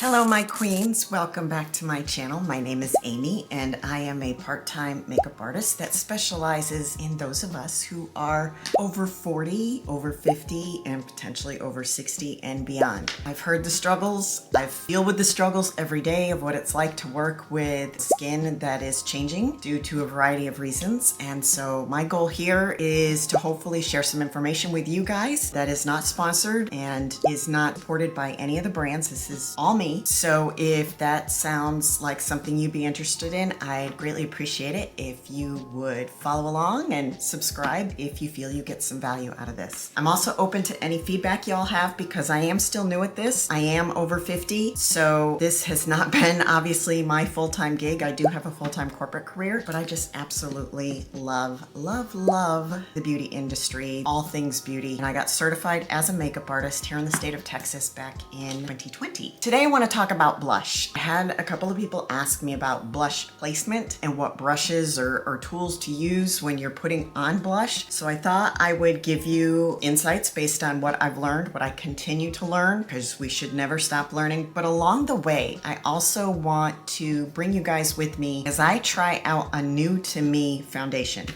Hello my queens, welcome back to my channel. My name is Amy and I am a part-time makeup artist that specializes in those of us who are over 40, over 50, and potentially over 60 and beyond. I've heard the struggles, I deal with the struggles every day of what it's like to work with skin that is changing due to a variety of reasons. And so my goal here is to hopefully share some information with you guys that is not sponsored and is not supported by any of the brands. This is all me. So if that sounds like something you'd be interested in, I'd greatly appreciate it if you would follow along and subscribe if you feel you get some value out of this. I'm also open to any feedback y'all have because I am still new at this. I am over 50, so this has not been obviously my full-time gig. I do have a full-time corporate career, but I just absolutely love the beauty industry, all things beauty. And I got certified as a makeup artist here in the state of Texas back in 2020. Today I want to talk about blush. I had a couple of people ask me about blush placement and what brushes or tools to use when you're putting on blush. So I thought I would give you insights based on what I've learned, what I continue to learn, because we should never stop learning. But along the way, I also want to bring you guys with me as I try out a new to me foundation.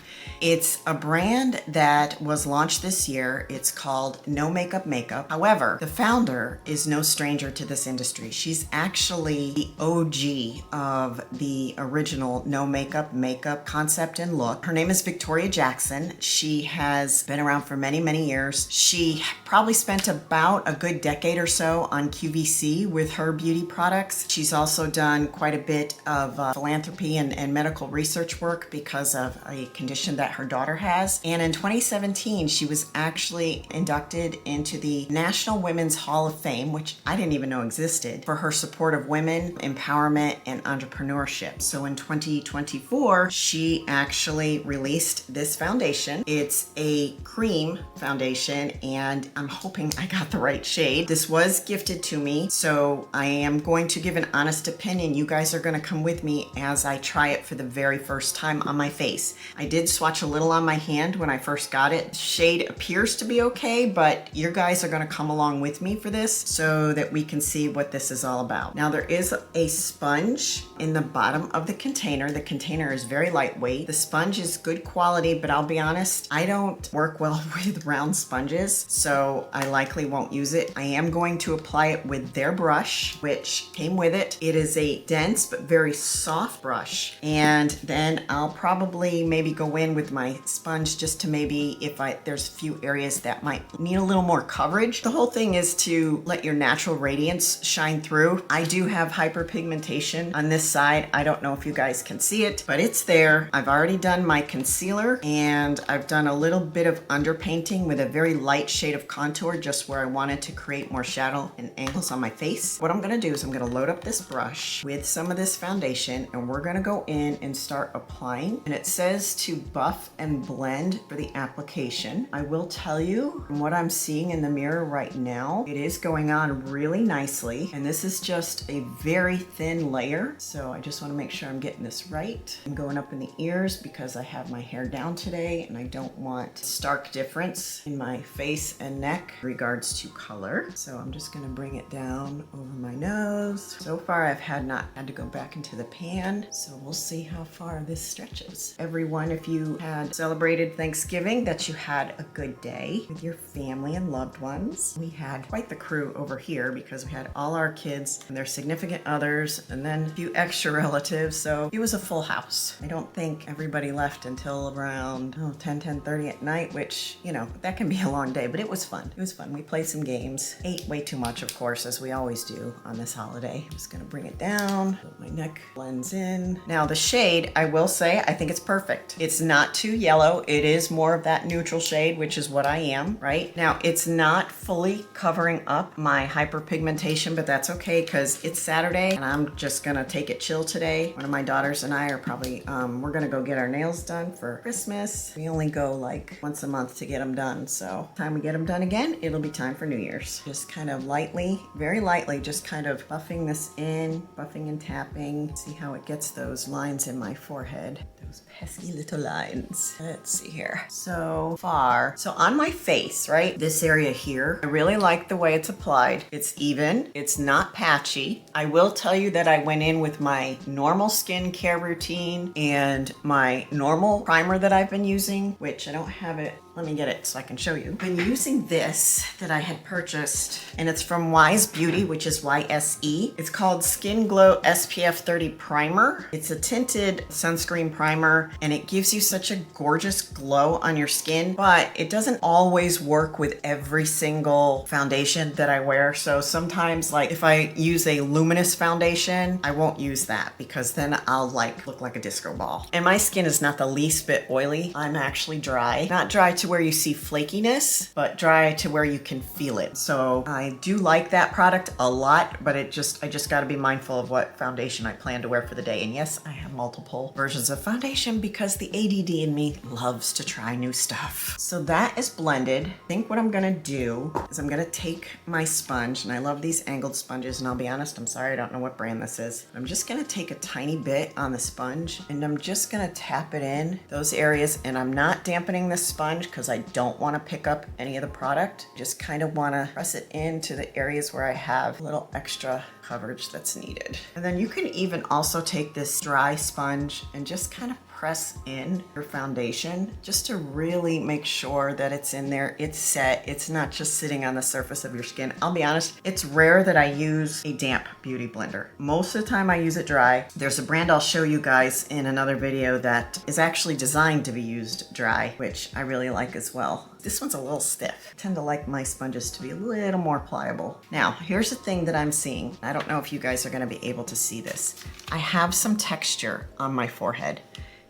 It's a brand that was launched this year. It's called No Makeup Makeup. However, the founder is no stranger to this industry. She's actually the OG of the original No Makeup concept and look. Her name is Victoria Jackson. She has been around for many years. She probably spent about a good decade or so on QVC with her beauty products. She's also done quite a bit of philanthropy and medical research work because of a condition that her daughter has. And in 2017, she was actually inducted into the National Women's Hall of Fame, which I didn't even know existed, for her support of women, empowerment, and entrepreneurship. So in 2024, she actually released this foundation. It's a cream foundation, and I'm hoping I got the right shade. This was gifted to me, so I am going to give an honest opinion. You guys are going to come with me as I try it for the very first time on my face. I did swatch a little on my hand when I first got it. Shade appears to be okay, but you guys are going to come along with me for this so that we can see what this is all about. Now there is a sponge in the bottom of the container. The container is very lightweight. The sponge is good quality, but I'll be honest, I don't work well with round sponges, so I likely won't use it. I am going to apply it with their brush, which came with it. It is a dense but very soft brush, and then I'll probably maybe go in with my sponge just to maybe if there's a few areas that might need a little more coverage. The whole thing is to let your natural radiance shine through. I do have hyperpigmentation on this side. I don't know if you guys can see it, but it's there. I've already done my concealer and I've done a little bit of underpainting with a very light shade of contour just where I wanted to create more shadow and angles on my face. What I'm gonna do is I'm gonna load up this brush with some of this foundation and we're gonna go in and start applying. And it says to buff and blend for the application. I will tell you from what I'm seeing in the mirror right now, it is going on really nicely. And this is just a very thin layer. So I just want to make sure I'm getting this right. I'm going up in the ears because I have my hair down today and I don't want stark difference in my face and neck in regards to color. So I'm just going to bring it down over my nose. So far I've not had to go back into the pan. So we'll see how far this stretches. Everyone, if you had celebrated Thanksgiving, that you had a good day with your family and loved ones. We had quite the crew over here because we had all our kids and their significant others and then a few extra relatives. So it was a full house. I don't think everybody left until around 10:30 at night, which, you know, that can be a long day, but it was fun. It was fun. We played some games, ate way too much, of course, as we always do on this holiday. I'm just gonna bring it down. My neck blends in. Now the shade, I will say, I think it's perfect. It's not too yellow. It is more of that neutral shade, which is what I am, right? Now it's not fully covering up my hyperpigmentation, but that's okay because it's Saturday and I'm just gonna take it chill today. One of my daughters and I are probably, we're gonna go get our nails done for Christmas. We only go like once a month to get them done. So time we get them done again, it'll be time for New Year's. Just kind of lightly, very lightly, just kind of buffing this in, buffing and tapping. See how it gets those lines in my forehead. pesky little lines. Let's see here. So far, so on my face, right? This area here, I really like the way it's applied. It's even, it's not patchy. I will tell you that I went in with my normal skincare routine and my normal primer that I've been using, which I don't have it. Let me get it so I can show you. I've been using this that I had purchased, and it's from Wise Beauty, which is YSE. It's called Skin Glow SPF 30 Primer. It's a tinted sunscreen primer, and it gives you such a gorgeous glow on your skin, but it doesn't always work with every single foundation that I wear. So sometimes, like if I use a luminous foundation, I won't use that because then I'll like look like a disco ball. And my skin is not the least bit oily. I'm actually dry. Not dry to where you see flakiness, but dry to where you can feel it. So I do like that product a lot, but I just got to be mindful of what foundation I plan to wear for the day. And yes, I have multiple versions of foundation because the ADD in me loves to try new stuff. So that is blended. I think what I'm gonna do is I'm gonna take my sponge, and I love these angled sponges, and I'll be honest, I'm sorry, I don't know what brand this is. I'm just gonna take a tiny bit on the sponge, and I'm just gonna tap it in those areas, and I'm not dampening the sponge because I don't want to pick up any of the product. Just kind of want to press it into the areas where I have a little extra coverage that's needed. And then you can even also take this dry sponge and just kind of press in your foundation just to really make sure that it's in there, it's set, it's not just sitting on the surface of your skin. I'll be honest, it's rare that I use a damp beauty blender. Most of the time I use it dry. There's a brand I'll show you guys in another video that is actually designed to be used dry, which I really like as well. This one's a little stiff. I tend to like my sponges to be a little more pliable. Now, here's the thing that I'm seeing. I don't know if you guys are gonna be able to see this. I have some texture on my forehead.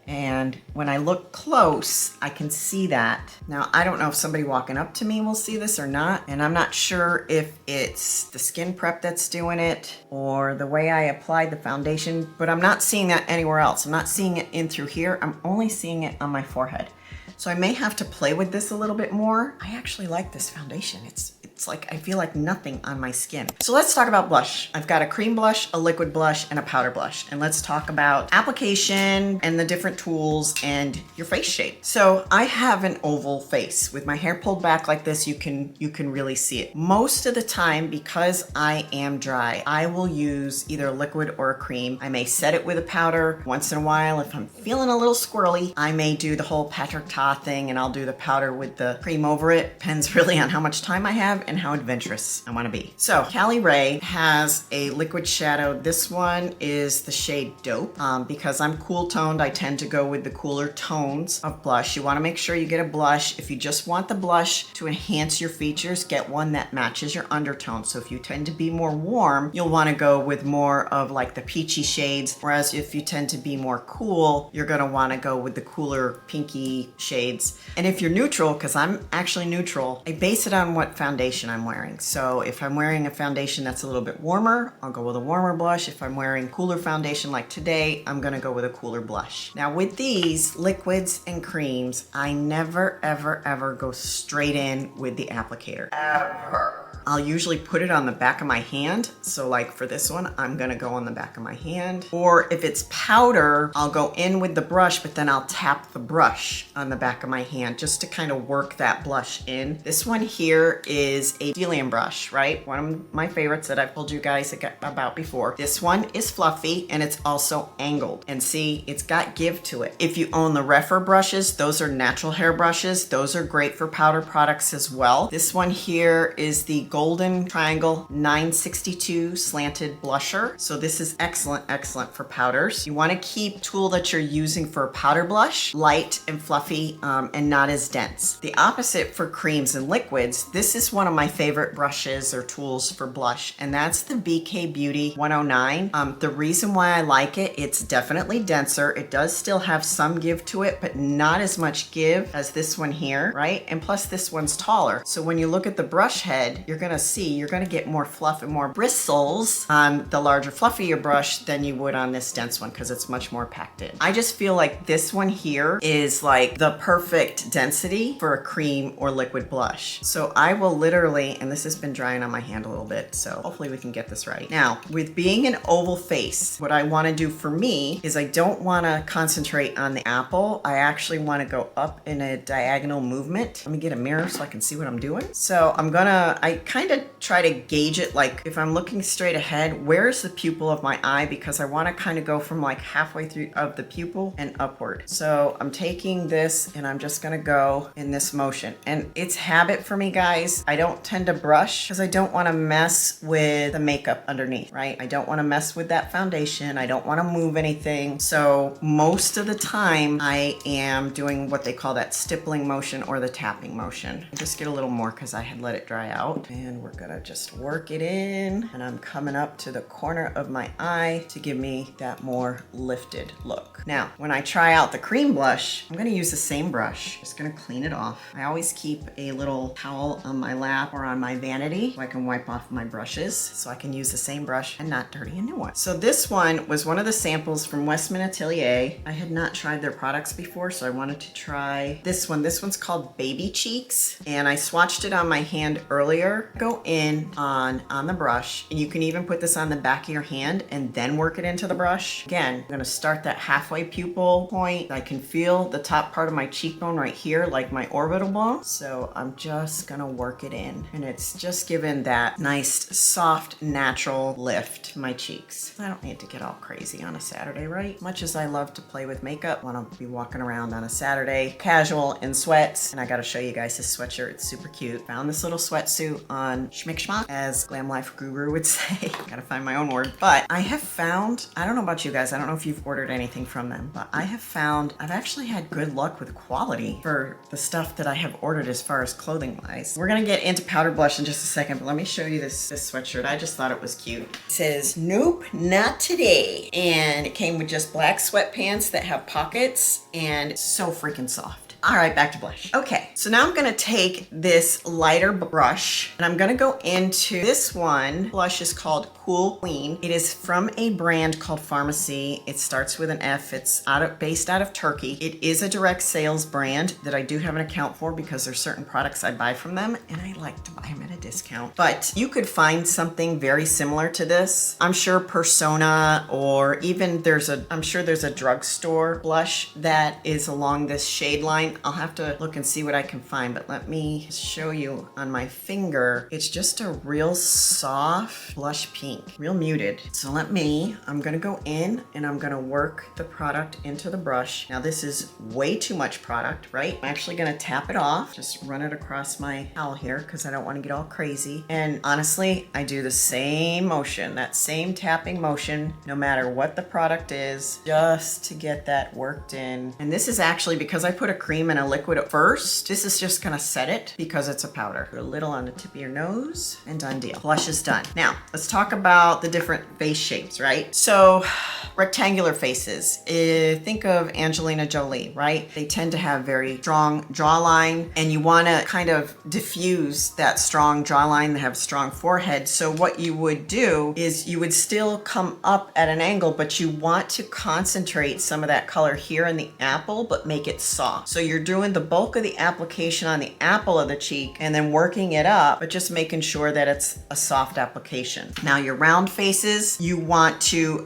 And when I look close, I can see that. Now, I don't know if somebody walking up to me will see this or not, and I'm not sure if it's the skin prep that's doing it or the way I applied the foundation, but I'm not seeing that anywhere else. I'm not seeing it in through here. I'm only seeing it on my forehead. So I may have to play with this a little bit more. I actually like this foundation. It's like, I feel like nothing on my skin. So let's talk about blush. I've got a cream blush, a liquid blush, and a powder blush. And let's talk about application and the different tools and your face shape. So I have an oval face. With my hair pulled back like this, you can really see it. Most of the time, because I am dry, I will use either a liquid or a cream. I may set it with a powder. Once in a while, if I'm feeling a little squirrely, I may do the whole Patrick Ta thing and I'll do the powder with the cream over it. Depends really on how much time I have and how adventurous I want to be. So Cali Ray has a liquid shadow. This one is the shade Dope. Because I'm cool toned, I tend to go with the cooler tones of blush. You want to make sure you get a blush. If you just want the blush to enhance your features, get one that matches your undertone. So if you tend to be more warm, you'll want to go with more of like the peachy shades. Whereas if you tend to be more cool, you're going to want to go with the cooler pinky shades. And if you're neutral, because I'm actually neutral, I base it on what foundation I'm wearing. So if I'm wearing a foundation that's a little bit warmer, I'll go with a warmer blush. If I'm wearing cooler foundation like today, I'm gonna go with a cooler blush. Now with these liquids and creams, I never, ever, ever go straight in with the applicator. Ever. I'll usually put it on the back of my hand. So like for this one, I'm gonna go on the back of my hand. Or if it's powder, I'll go in with the brush, but then I'll tap the brush on the back of my hand just to kind of work that blush in. This one here is a helium brush, right? One of my favorites that I've told you guys about before. This one is fluffy and it's also angled. And see, it's got give to it. If you own the Refer brushes, those are natural hair brushes. Those are great for powder products as well. This one here is the Golden Triangle 962 Slanted Blusher. So this is excellent, excellent for powders. You want to keep tool that you're using for a powder blush light and fluffy and not as dense. The opposite for creams and liquids, this is one of my favorite brushes or tools for blush, and that's the BK Beauty 109. The reason why I like it, it's definitely denser. It does still have some give to it, but not as much give as this one here, right? And plus this one's taller. So when you look at the brush head, you're gonna get more fluff and more bristles on the larger, fluffier brush than you would on this dense one because it's much more packed in. I just feel like this one here is like the perfect density for a cream or liquid blush. So I will literally literally, and this has been drying on my hand a little bit, so hopefully we can get this right. Now, with being an oval face, what I want to do for me is I don't want to concentrate on the apple. I actually want to go up in a diagonal movement. Let me get a mirror so I can see what I'm doing. So I kind of try to gauge it, like if I'm looking straight ahead, where's the pupil of my eye? Because I want to kind of go from like halfway through of the pupil and upward. So I'm taking this and I'm just going to go in this motion. And it's habit for me, guys. I don't tend to brush because I don't want to mess with the makeup underneath, right? I don't want to mess with that foundation. I don't want to move anything. So most of the time I am doing what they call that stippling motion or the tapping motion. I just get a little more because I had let it dry out, and we're gonna just work it in, and I'm coming up to the corner of my eye to give me that more lifted look. Now, when I try out the cream blush, I'm gonna use the same brush. Just gonna clean it off. I always keep a little towel on my lap or on my vanity so I can wipe off my brushes, so I can use the same brush and not dirty a new one. So this one was one of the samples from Westman Atelier. I had not tried their products before, so I wanted to try this one. This one's called Baby Cheeks, and I swatched it on my hand earlier. Go in on the brush, and you can even put this on the back of your hand and then work it into the brush. Again, I'm gonna start that halfway pupil point. I can feel the top part of my cheekbone right here, like my orbital bone. So I'm just gonna work it in, and it's just given that nice, soft, natural lift to my cheeks. I don't need to get all crazy on a Saturday, right? Much as I love to play with makeup, I wanna be walking around on a Saturday, casual in sweats, and I gotta show you guys this sweatshirt. It's super cute. Found this little sweatsuit on Schmick Schmack, as Glam Life Guru would say. Gotta find my own word. But I have found, I don't know about you guys, I don't know if you've ordered anything from them, but I have found I've actually had good luck with quality for the stuff that I have ordered as far as clothing wise. We're gonna get into powder blush in just a second, but let me show you this sweatshirt. I just thought it was cute. It says, "Nope, not today." And it came with just black sweatpants that have pockets, and it's so freaking soft. All right, back to blush. Okay, so now I'm gonna take this lighter brush and I'm gonna go into this one. Blush is called Cool Queen. It is from a brand called Pharmacy. It starts with an F. It's based out of Turkey. It is a direct sales brand that I do have an account for because there's certain products I buy from them and I like to buy them at a discount. But you could find something very similar to this. I'm sure Persona, or even I'm sure there's a drugstore blush that is along this shade line. I'll have to look and see what I can find, but let me show you on my finger. It's just a real soft blush pink, real muted. So I'm gonna go in and I'm gonna work the product into the brush. Now this is way too much product, right? I'm actually gonna tap it off, just run it across my towel here because I don't want to get all crazy. And honestly, I do the same motion, that same tapping motion, no matter what the product is, just to get that worked in. And this is actually because I put a cream and a liquid at first. This is just gonna set it because it's a powder. Put a little on the tip of your nose and done deal. Blush is done. Now, let's talk about the different face shapes, right? So, rectangular faces. Think of Angelina Jolie, right? They tend to have very strong jawline, and you wanna kind of diffuse that strong jawline. They have strong forehead. So what you would do is you would still come up at an angle, but you want to concentrate some of that color here in the apple, but make it soft. So you're doing the bulk of the application on the apple of the cheek and then working it up, but just making sure that it's a soft application. Now your round faces, you want to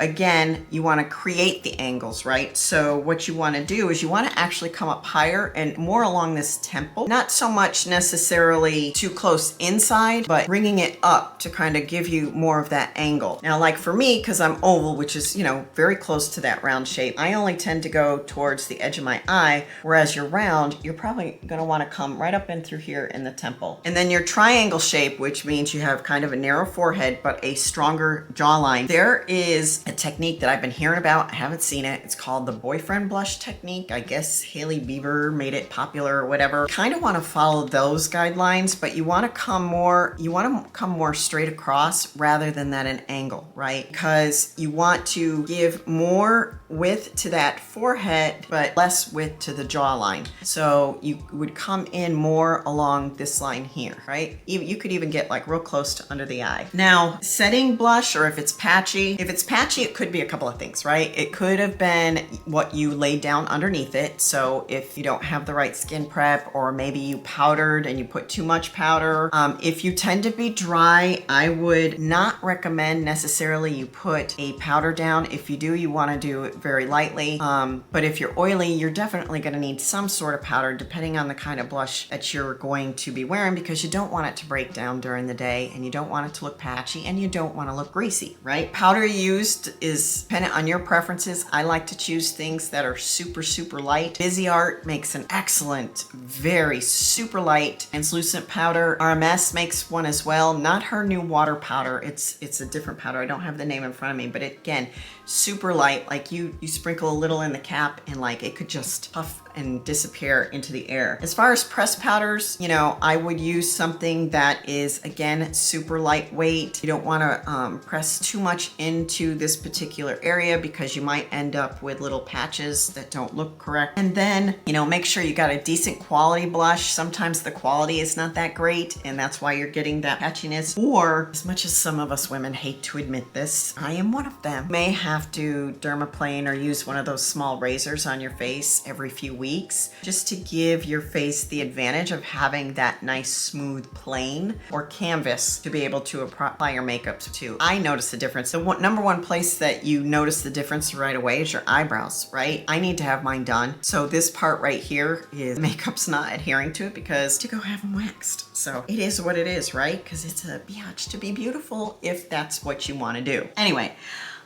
create the angles, right? So what you want to do is you want to actually come up higher and more along this temple, not so much necessarily too close inside, but bringing it up to kind of give you more of that angle. Now, like for me, because I'm oval, which is, very close to that round shape, I only tend to go towards the edge of my eye, whereas you're round, you're probably going to want to come right up in through here in the temple. And then your triangle shape, which means you have kind of a narrow forehead, but a stronger jawline. There is a technique that I've been hearing about. I haven't seen it. It's called the boyfriend blush technique. I guess Hailey Bieber made it popular or whatever. Kind of want to follow those guidelines, but you want to come more straight across rather than at an angle, right? Because you want to give more width to that forehead, but less width to the jawline. So you would come in more along this line here, right? You could even get like real close to under the eye. Now, setting blush, or if it's patchy, it could be a couple of things, right? It could have been what you laid down underneath it. So if you don't have the right skin prep, or maybe you powdered and you put too much powder. If you tend to be dry, I would not recommend necessarily you put a powder down. If you do, you want to do it very lightly. But if you're oily, you're definitely going to need some sort of powder depending on the kind of blush that you're going to be wearing, because you don't want it to break down during the day, and you don't want it to look patchy, and you don't want to look greasy, right? Powder used is dependent on your preferences. I like to choose things that are super, super light. Busy Art makes an excellent, very super light translucent powder. RMS makes one as well. Not her new water powder. It's a different powder. I don't have the name in front of me, but again, super light. Like you sprinkle a little in the cap and like it could just puff and disappear into the air. As far as pressed powders, you know, I would use something that is, again, super lightweight. You don't want to press too much into this particular area because you might end up with little patches that don't look correct. And then, you know, make sure you got a decent quality blush. Sometimes the quality is not that great, and that's why you're getting that patchiness. Or, as much as some of us women hate to admit this, I am one of them, may have to dermaplane or use one of those small razors on your face every few weeks, just to give your face the advantage of having that nice smooth plane or canvas to be able to apply your makeup to. I notice the difference. The number one place that you notice the difference right away is your eyebrows, right? I need to have mine done. So this part right here is makeup's not adhering to it because to go have them waxed. So it is what it is, right? Because it's a biatch to be beautiful if that's what you want to do. Anyway,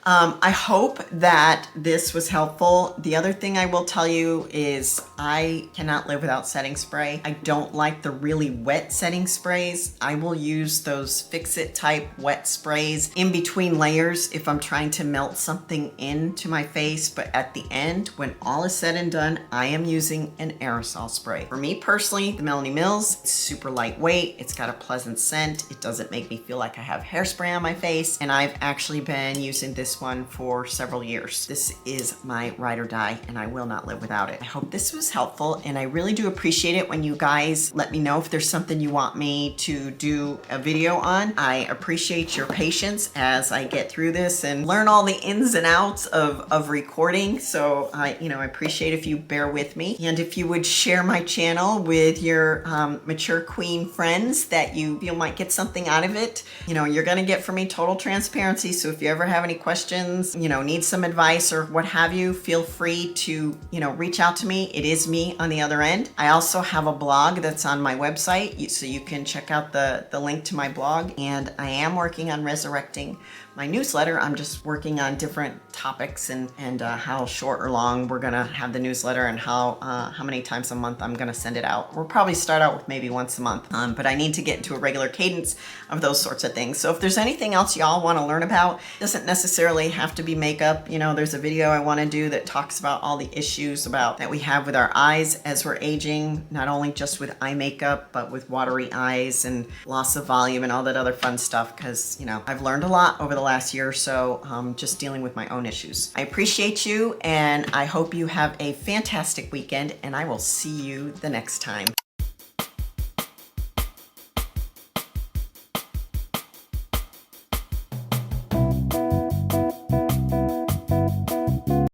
I hope that this was helpful. The other thing I will tell you is I cannot live without setting spray. I don't like the really wet setting sprays. I will use those fix-it type wet sprays in between layers if I'm trying to melt something into my face. But at the end, when all is said and done, I am using an aerosol spray. For me personally, the Melanie Mills, it's super lightweight. It's got a pleasant scent. It doesn't make me feel like I have hairspray on my face. And I've actually been using this one for several years. This is my ride or die, and I will not live without it. I hope this was helpful, and I really do appreciate it when you guys let me know if there's something you want me to do a video on. I appreciate your patience as I get through this and learn all the ins and outs of recording. So I appreciate if you bear with me, and if you would share my channel with your mature queen friends that you feel might get something out of it. You know, you're gonna get from me total transparency. So if you ever have any questions, need some advice or what have you, feel free to, reach out to me. It is me on the other end. I also have a blog that's on my website, so you can check out the link to my blog. And I am working on resurrecting my newsletter. I'm just working on different topics and how short or long we're gonna have the newsletter, and how many times a month I'm gonna send it out. We'll probably start out with maybe once a month, but I need to get into a regular cadence of those sorts of things. So if there's anything else y'all want to learn about, it doesn't necessarily have to be makeup. There's a video I want to do that talks about all the issues that we have with our eyes as we're aging, not only just with eye makeup, but with watery eyes and loss of volume and all that other fun stuff, because I've learned a lot over the last year or so, just dealing with my own issues. I appreciate you, and I hope you have a fantastic weekend, and I will see you the next time.